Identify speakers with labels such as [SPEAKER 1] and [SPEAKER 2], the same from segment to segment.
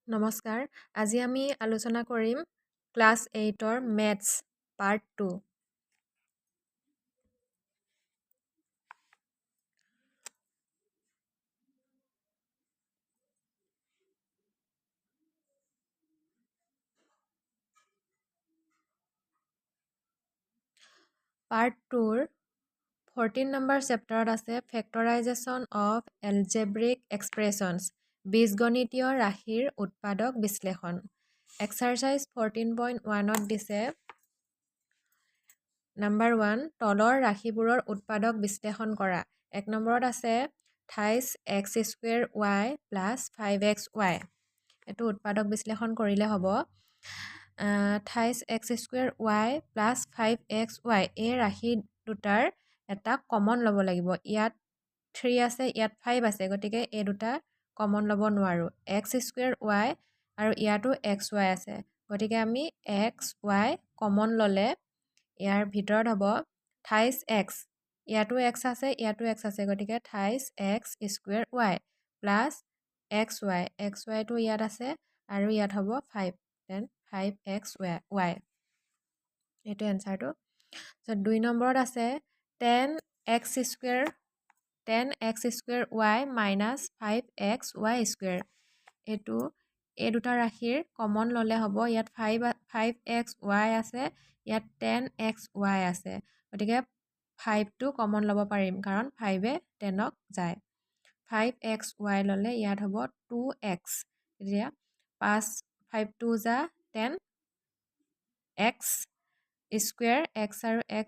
[SPEAKER 1] নমস্কাৰ, আজি আমি আলোচনা কৰিম ক্লাছ 8ৰ মেথছ পাৰ্ট 2। পাৰ্ট 2ৰ 14 নম্বৰ চেপ্টাৰত আছে ফেক্টৰাইজেশ্যন অফ এলজেব্ৰিক এক্সপ্ৰেছনছ, বীজগণিতীয় ৰাশিৰ উৎপাদক বিশ্লেষণ। এক্সাৰচাইজ 14.1ত দিছে নাম্বাৰ 1, তলৰ ৰাশিবোৰৰ উৎপাদক বিশ্লেষণ কৰা। 1 নম্বৰত আছে 28x² প্লাছ 5xy। এইটো উৎপাদক বিশ্লেষণ কৰিলে হ'ব 28x² প্লাছ 5xy এই ৰাশি দুটাৰ এটা কমন ল'ব লাগিব। ইয়াত 3 আছে, ইয়াত 5 আছে, গতিকে এই দুটা কমন ল'ব নোৱাৰোঁ। x² আৰু ইয়াতো xy আছে, গতিকে আমি xy কমন ল'লে ইয়াৰ ভিতৰত হ'ব 28x, ইয়াতো x আছে, ইয়াতো x আছে, গতিকে 28x² প্লাছ xyটো ইয়াত আছে আৰু ইয়াত হ'ব 5, দেন 5xy। এইটো এনচাৰটো। চ' 2 নম্বৰত আছে 10x² মাইনাছ 5xy²। এই দুটা ৰাশিৰ কমন ল'লে হ'ব, ইয়াত 5xy আছে, ইয়াত 10xy আছে, গতিকে 5টো কমন ল'ব পাৰিম কাৰণ 5এ 10ক যায়। 5xy ল'লে ইয়াত হ'ব 2x, এতিয়া 5 2 যা 10, x² x আৰু x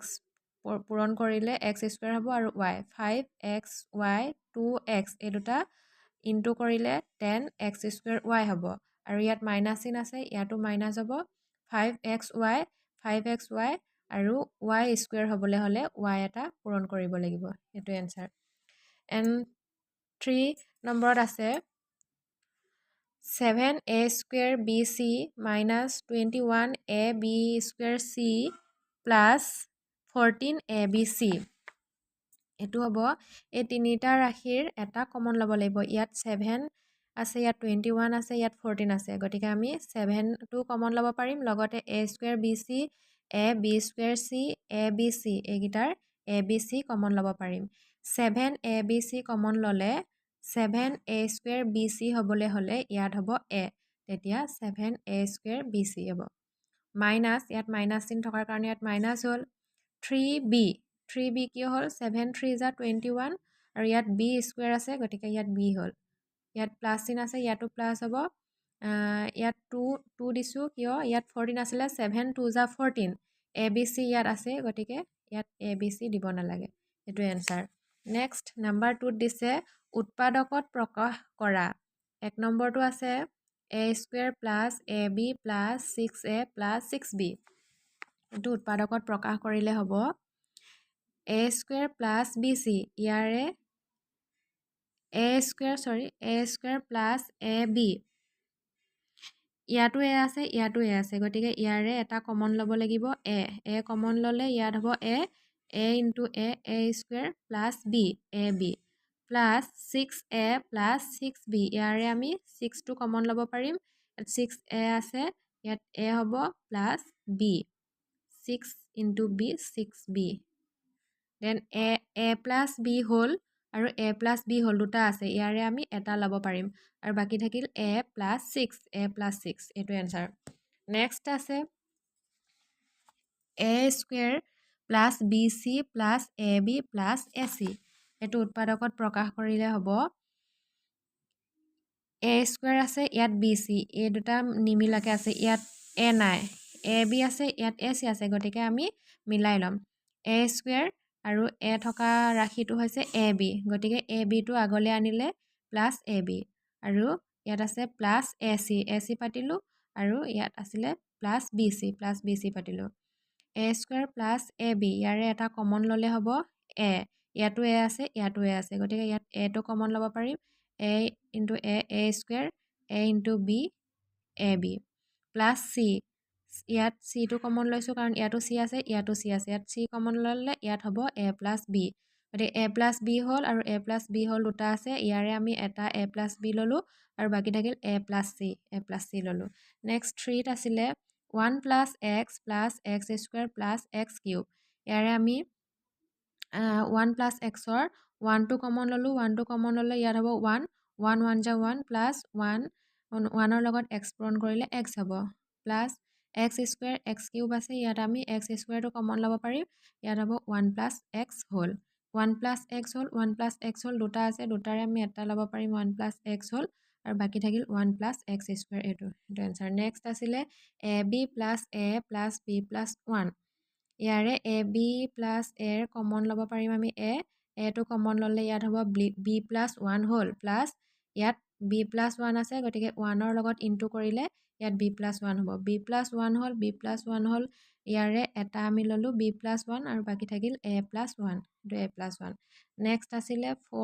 [SPEAKER 1] পূৰণ কৰিলে x² হ'ব আৰু y 5xy 2x এই দুটা ইনটু কৰিলে 10x² হ'ব আৰু ইয়াত মাইনাছ চিন আছে, ইয়াতো মাইনাছ হ'ব। 5xy আৰু y² হ'বলৈ হ'লে y এটা পূৰণ কৰিব লাগিব। এইটো এনচাৰ। এণ্ড 3 নম্বৰত আছে 7a²bc minus 21ab²c plus 14abc। এইটো হ'ব এই তিনিটা ৰাশিৰ এটা কমন ল'ব লাগিব। ইয়াত 7 আছে, ইয়াত 21 আছে, ইয়াত 14 আছে, গতিকে আমি 7টো কমন ল'ব পাৰিম, লগতে a²bc ab²c abc এইকেইটাৰ abc কমন ল'ব পাৰিম। 7abc কমন ল'লে 7a²bc হ'বলৈ হ'লে ইয়াত হ'ব a, তেতিয়া 7a²bc হ'ব। মাইনাছ, ইয়াত মাইনাছ চিন থকাৰ কাৰণে ইয়াত মাইনাছ হ'ল। 3b কিয় হ'ল, 7 3 যা 21 আৰু ইয়াত b² আছে, গতিকে ইয়াত b হ'ল। ইয়াত প্লাছ চিন আছে, ইয়াতো প্লাছ হ'ব। ইয়াত 2 দিছোঁ কিয়, ইয়াত 14 আছিলে, 7 2 যা 14, abc ইয়াত আছে, গতিকে ইয়াত abc দিব নালাগে। এইটো এনচাৰ। নেক্সট নাম্বাৰ 2ত দিছে উৎপাদকত প্ৰকাশ কৰা। 1 নম্বৰটো আছে a² plus ab plus 6a plus 6b। এইটো উৎপাদকত প্ৰকাশ কৰিলে হ'ব a² প্লাছ bc, ইয়াৰে a² প্লাছ ab, ইয়াতো a আছে, ইয়াতো a আছে, গতিকে ইয়াৰে এটা কমন ল'ব লাগিব a কমন ল'লে ইয়াত হ'ব a into a² plus b ab plus 6a plus 6b, ইয়াৰে আমি 6টো কমন ল'ব পাৰিম। 6a আছে, ইয়াত a হ'ব plus b, 6 into b 6b, then a plus b হ'ল আৰু a প্লাছ b হ'ল, দুটা আছে, ইয়াৰে আমি এটা ল'ব পাৰিম আৰু বাকী থাকিল a প্লাছ 6, এইটো এনচাৰ। নেক্সট আছে a² plus bc plus ab plus ac। এইটো উৎপাদকত প্ৰকাশ কৰিলে হ'ব a² আছে, ইয়াত bc, এই দুটা নিমিলাকে আছে, ইয়াত a নাই, ab আছে, ইয়াত ac আছে, গতিকে আমি মিলাই ল'ম। a² আৰু a থকা ৰাশিটো হৈছে ab, গতিকে abটো আগলৈ আনিলে প্লাছ ab আৰু ইয়াত আছে প্লাছ ac পাতিলোঁ আৰু ইয়াত আছিলে প্লাছ bc পাতিলোঁ। a² প্লাছ ab, ইয়াৰে এটা কমন ল'লে হ'ব a, ইয়াতো a আছে, ইয়াতো a আছে, গতিকে ইয়াত aটো কমন ল'ব পাৰিম, a into a² a into b ab plus c, ইয়াত cটো কমন লৈছোঁ কাৰণ ইয়াতো c আছে, ইয়াতো c আছে, ইয়াত c কমন ল'লে ইয়াত হ'ব a প্লাছ b গতিকে এ প্লাছ বি হ'ল আৰু এ প্লাছ বি হ'ল দুটা আছে ইয়াৰে আমি এটা এ প্লাছ বি ল'লোঁ আৰু বাকী থাকিল এ প্লাছ চি ল'লোঁ নেক্সট 3ত আছিলে 1 plus x square plus x cube ইয়াৰে আমি 1 প্লাছ এক্সৰ 1টো কমন ল'লোঁ 1টো কমন ল'লে ইয়াত হ'ব 1 1 1 যা 1 প্লাছ 1ৰ লগত এক্স পূৰণ কৰিলে এক্স হ'ব plus x square x cube আছে ইয়াত আমি এক্স স্কুৱেৰটো কমন ল'ব পাৰিম ইয়াত হ'ব 1 প্লাছ এক্স হ'ল 1 প্লাছ এক্স হ'ল 1 প্লাছ এক্স হ'ল দুটা আছে দুটাৰে আমি এটা ল'ব পাৰিম 1 প্লাছ এক্স হ'ল আৰু বাকী থাকিল 1 প্লাছ এক্স স্কুৱেৰ এইটো এনচাৰ নেক্সট আছিলে A B plus A plus B plus 1 ইয়াৰে এ বি প্লাছ এৰ কমন ল'ব পাৰিম আমি এটো কমন ল'লে ইয়াত হ'ব বি প্লাছ 1 হ'ল প্লাছ ইয়াত বি প্লাছ 1 আছে গতিকে 1ৰ লগত ইনটু কৰিলে ইয়াত বি প্লাছ 1 হ'ব বি প্লাছ 1 হ'ল বি প্লাছ 1 হ'ল ইয়াৰে এটা আমি ল'লোঁ বি প্লাছ 1 আৰু বাকী থাকিল এ প্লাছ 1 এইটো এ প্লাছ 1 নেক্সট আছিলে 4